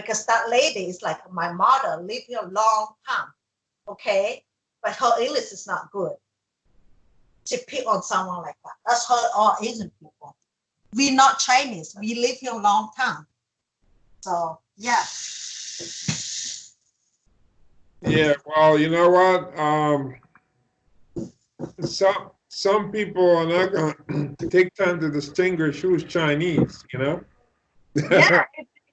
because that lady is like my mother, lived here a long time, okay? But her English is not good. She pick on someone like that. That's her, all Asian people. We not Chinese. We live here a long time. So, yeah. Yeah, well, you know what? Some people are not going to take time to distinguish who's Chinese, you know? Yeah,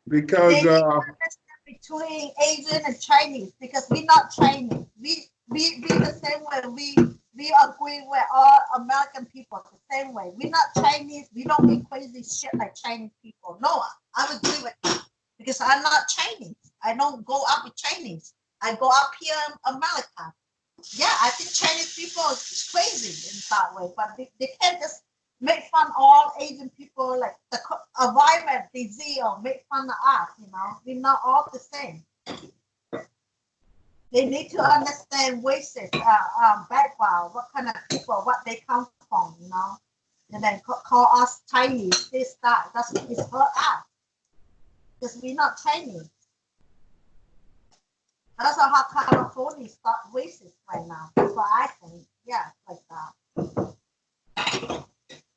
Because they need to understand between Asian and Chinese because we're not Chinese. We the same way. We agree with all American people the same way. We're not Chinese. We don't do crazy shit like Chinese people. No, I would agree with that because I'm not Chinese. I don't go out with Chinese. I go up here in America. Yeah, I think Chinese people is crazy in that way, but they can't just make fun of all Asian people like the environment disease or make fun of us, you know. We're not all the same. They need to understand racist background, what kind of people, what they come from, you know. And then call us Chinese, this, that. That's what it's hurt us. Because we're not Chinese. That's how California start racist right now. That's what I think. Yeah, like that.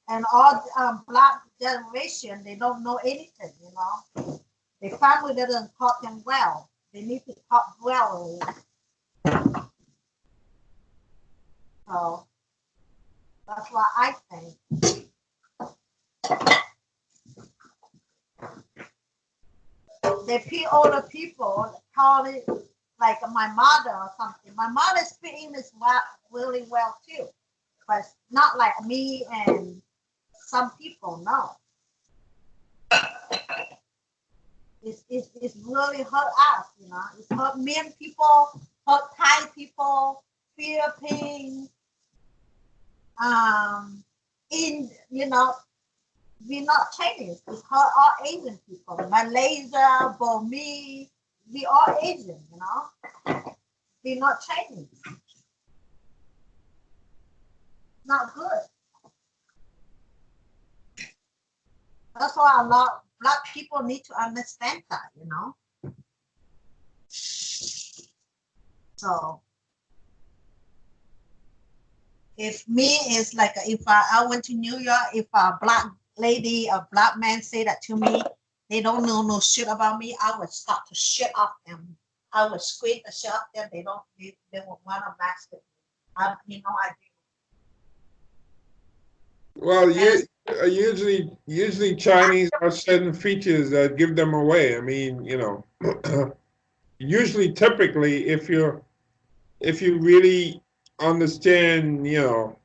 And all black generation, they don't know anything, you know. Their family doesn't taught them well. They need to talk well. So that's what I think. They put older people, call it like my mother or something. My mother speaks English really well too, but not like me and some people. No, it's really hurt us, you know. It's hurt Mian people, hurt Thai people, Philippines, in you know. We're not Chinese. It's hurt all Asian people. Malaysia, Burmese, we all Asian, you know. We're not Chinese. Not good. That's why a lot black people need to understand that, you know. So if me is like if I went to New York, if a black lady, a black man say that to me, they don't know no shit about me, I would start to shit off them. I would squeeze the shit off them. They would want to mess with me. You know, I well, do. usually Chinese have certain features that give them away. I mean, you know, usually, typically, if you really understand, you know,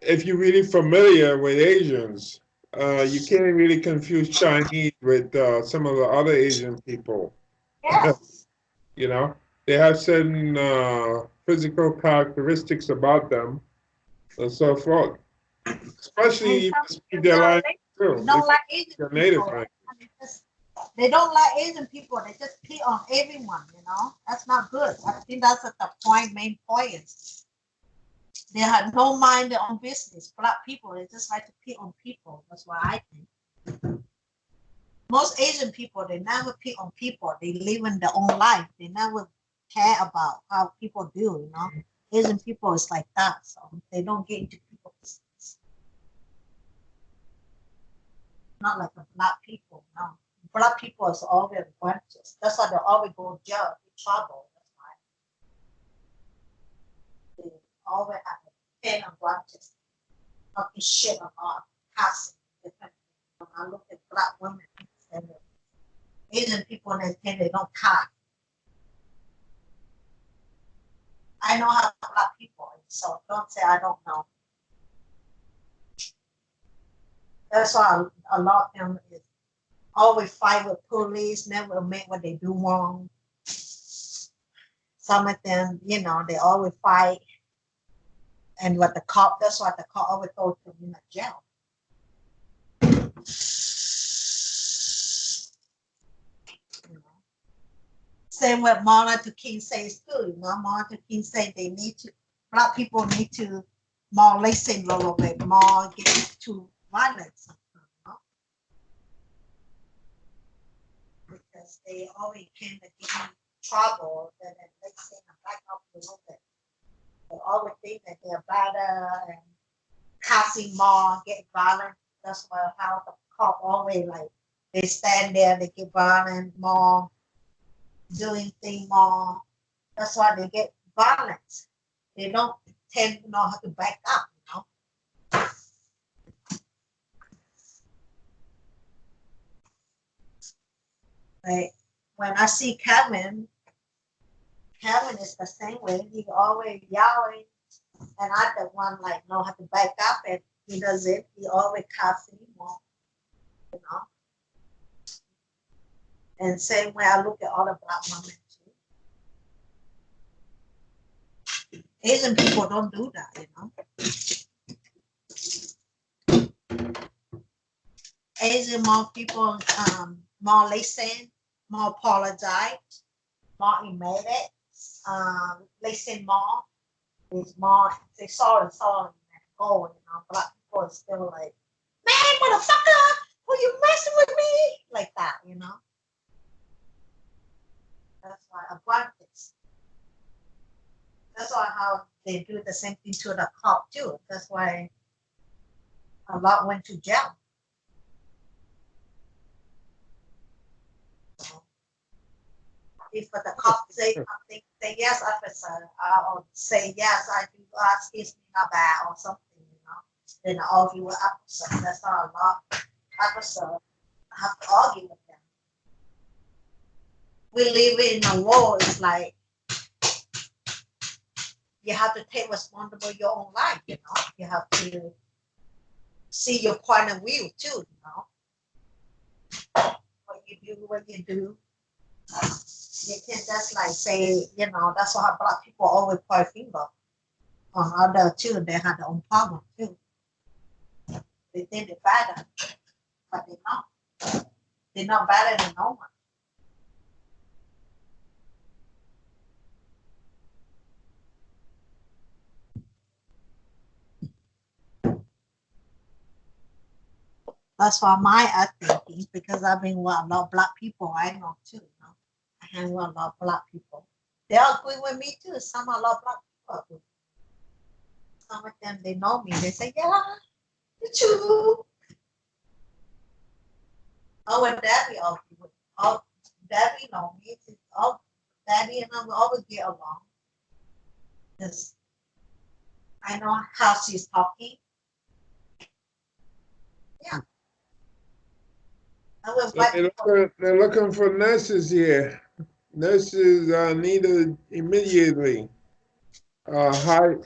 if you're really familiar with Asians, you can't really confuse Chinese with some of the other Asian people. Yes. You know, they have certain physical characteristics about them and so forth. And Especially if some they speak people their don't language like, too. don't If like Asian their native people. language. They don't like Asian people. They just pee on everyone, you know. That's not good. I think that's at the point, main point is they have no mind their own business. Black people, they just like to pee on people. That's what I think. Most Asian people, they never pee on people. They live in their own life. They never care about how people do, you know. Asian people is like that. So they don't get into people's business. Not like the black people, no. Black people is always righteous. That's why they always go to jail, in trouble. That's why they always have a pain of righteousness. Talking shit about cussing. Different. When I look at black women and Asian people, they say they don't cuss. I know how black people are, so don't say I don't know. That's why a lot of them is always fight with police, never admit what they do wrong. Some of them, you know, they always fight. And what the cop, that's why the cop always goes to them in jail. You know? Same with Martin Luther King says too. You know, Martin Luther King said they need to, black people need to more listen a little bit, more get to violence. You know? Because because they always came to give me trouble. And then next thing I back up a little bit. They always think that they're better and causing more, get violent. That's why how the cop always like they stand there, they get violent more, doing things more. That's why they get violent. They don't tend to know how to back up, you know. Like when I see Kevin is the same way. He always yelling, and I the one like know how to back up, and he does it. He always cussing more, you know. And same way I look at all the black women too. Asian people don't do that, you know. Asian more people more listen, more apologize, more admitted, listen more. It's more say sorry, and go, you know. Black people are still like, man, motherfucker, who you messing with me? Like that, you know. That's why abundance. That's why how they do the same thing to the cop too. That's why a lot went to jail. So if the cop say something, say yes, officer, or say yes, I do, excuse me, not bad, or something, you know. Then I argue with officer. That's how a lot officer have to argue with them. We live in a world. It's like you have to take responsibility your own life. You know, you have to see your point of view too. You know, what you do. You can't just like say, you know, that's why black people always point finger on other too. They have their own problem too. They think they're better, but they're not. They're not better than no one. That's why my thinking, because I've been with a lot of black people, I know too. You know, I hang with a lot of black people. They agree with me too. Some a lot of black people agree. Some of them they know me. They say, "Yeah, you too." Oh, and Daddy argue with. Oh, Daddy know me. Oh, Daddy and I will always get along. Because I know how she's talking. Yeah. I was So black people. they're looking for nurses here. Nurses are needed immediately. High,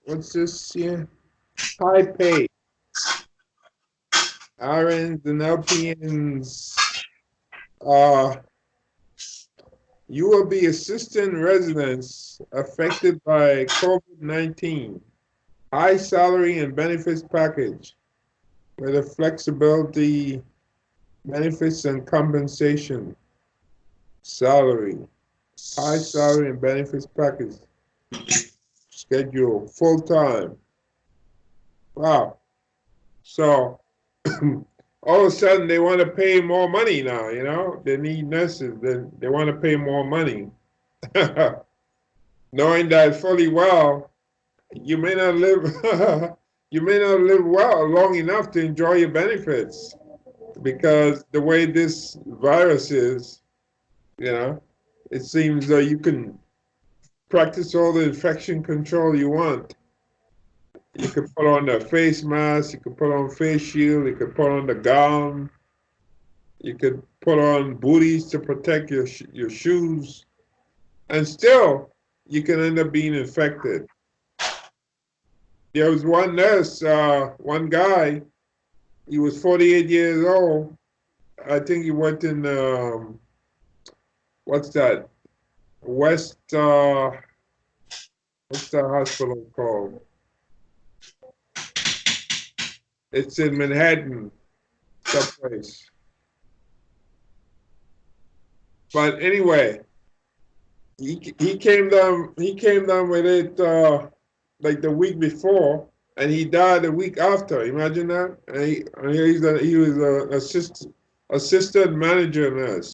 what's this here? High pay. RNs and LPNs. You will be assisting residents affected by COVID-19. High salary and benefits package with a flexibility, benefits and compensation. Salary. High salary and benefits package. Schedule full time. Wow. So all of a sudden they want to pay more money now, you know? They need nurses, they want to pay more money. Knowing that fully well, you may not live you may not live well long enough to enjoy your benefits because the way this virus is, you know, it seems that you can practice all the infection control you want. You could put on a face mask, you could put on face shield, you could put on the gown, you could put on booties to protect your shoes, and still you can end up being infected. There was one nurse, one guy, he was 48 years old. I think he worked in, what's that? West, what's that hospital called? It's in Manhattan, someplace. But anyway, he came down with it like the week before, and he died the week after. Imagine that. And he was a assistant manager nurse.